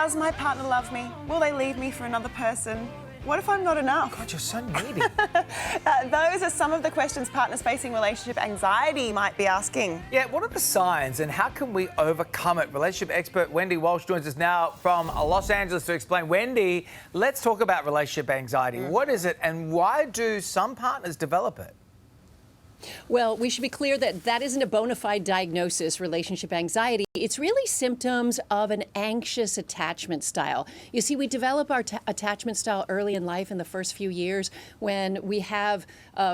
Does my partner love me? Will they leave me for another person? What if I'm not enough? God, you're so needy. Those are some of the questions partners facing relationship anxiety might be asking. Yeah, what are the signs and how can we overcome it? Relationship expert Wendy Walsh joins us now from Los Angeles to explain. Wendy, let's talk about relationship anxiety. What is it and why do some partners develop it? Well, we should be clear that that isn't a bona fide diagnosis, relationship anxiety. It's really symptoms of an anxious attachment style. You see, we develop our attachment style early in life in the first few years when we have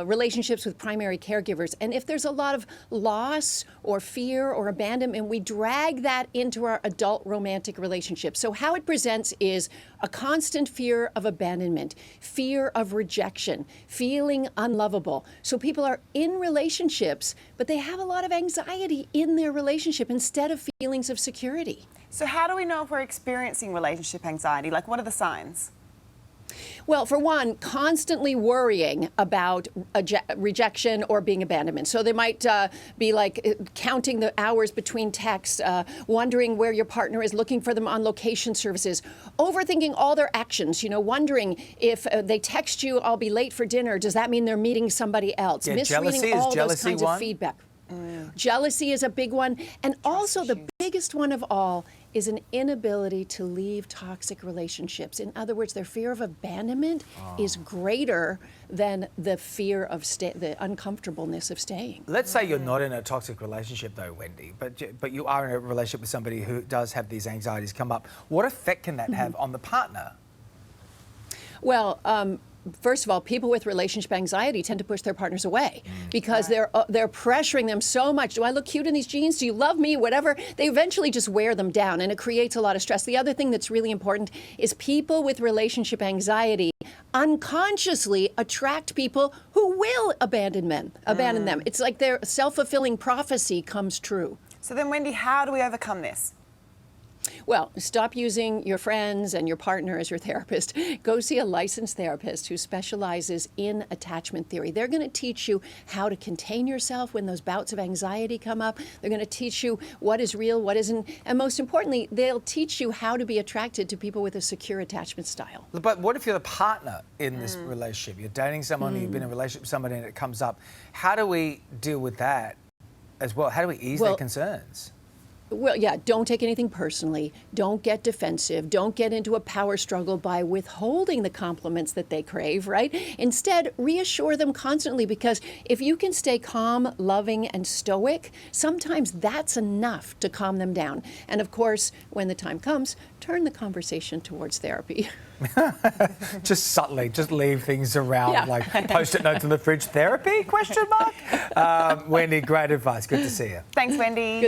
relationships with primary caregivers. And if there's a lot of loss or fear or abandonment, we drag that into our adult romantic relationships. So how it presents is a constant fear of abandonment, fear of rejection, feeling unlovable. So people are in relationships, but they have a lot of anxiety in their relationship instead of feelings of security. So how do we know if we're experiencing relationship anxiety? Like, what are the signs? Well, for one, constantly worrying about rejection or being abandonment. So they might be like counting the hours between texts, wondering where your partner is, looking for them on location services, overthinking all their actions, wondering if they text you, I'll be late for dinner, does that mean they're meeting somebody else? Yeah, Misreading all those kinds one? of feedback. Jealousy is a big one. And also the biggest one of all is an inability to leave toxic relationships. In other words, their fear of abandonment is greater than the fear of the uncomfortableness of staying. Let's say you're not in a toxic relationship though, Wendy, but you are in a relationship with somebody who does have these anxieties come up. What effect can that have on the partner? Well, first of all, people with relationship anxiety tend to push their partners away because they're pressuring them so much. Do I look cute in these jeans? Do you love me? Whatever. They eventually just wear them down, and it creates a lot of stress. The other thing that's really important is people with relationship anxiety unconsciously attract people who will abandon them. It's like their self-fulfilling prophecy comes true. So then, Wendy, how do we overcome this? Well, stop using your friends and your partner as your therapist. Go see a licensed therapist who specializes in attachment theory. They're going to teach you how to contain yourself when those bouts of anxiety come up. They're going to teach you what is real, what isn't. And most importantly, they'll teach you how to be attracted to people with a secure attachment style. But what if you're the partner in this relationship? You're dating someone, you've been in a relationship with somebody and it comes up. How do we deal with that as well? How do we ease their concerns? Well, yeah, don't take anything personally. Don't get defensive. Don't get into a power struggle by withholding the compliments that they crave, right? Instead, reassure them constantly, because if you can stay calm, loving, and stoic, sometimes that's enough to calm them down. And of course, when the time comes, turn the conversation towards therapy. Just subtly, just leave things around, like post-it notes on the fridge. Therapy? Question mark. Wendy, great advice. Good to see you. Thanks, Wendy. Good